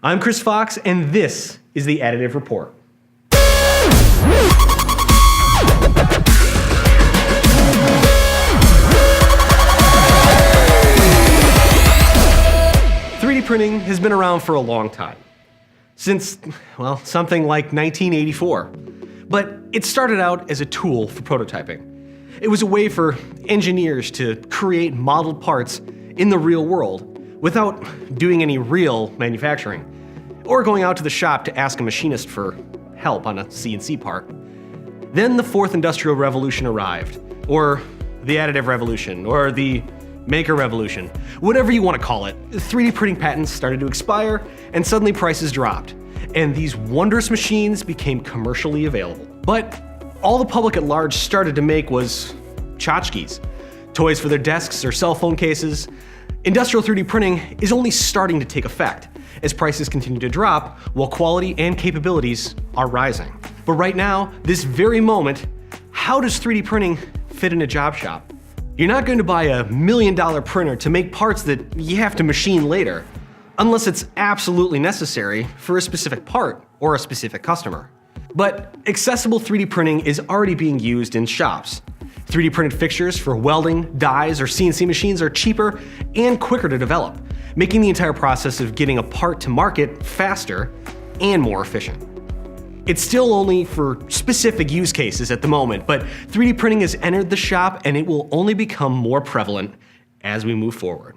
I'm Chris Fox, and this is the Additive Report. 3D printing has been around for a long time. Since, well, something like 1984. But it started out as a tool for prototyping. It was a way for engineers to create modeled parts in the real world without doing any real manufacturing, or going out to the shop to ask a machinist for help on a CNC part. Then the fourth industrial revolution arrived, or the additive revolution, or the maker revolution, whatever you want to call it. 3D printing patents started to expire, and suddenly prices dropped, and these wondrous machines became commercially available. But all the public at large started to make was tchotchkes, toys for their desks or cell phone cases. Industrial 3D printing is only starting to take effect as prices continue to drop while quality and capabilities are rising. But right now, this very moment, how does 3D printing fit in a job shop? You're not going to buy a $1 million printer to make parts that you have to machine later, unless it's absolutely necessary for a specific part or a specific customer. But accessible 3D printing is already being used in shops. 3D printed fixtures for welding, dies, or CNC machines are cheaper and quicker to develop, making the entire process of getting a part to market faster and more efficient. It's still only for specific use cases at the moment, but 3D printing has entered the shop and it will only become more prevalent as we move forward.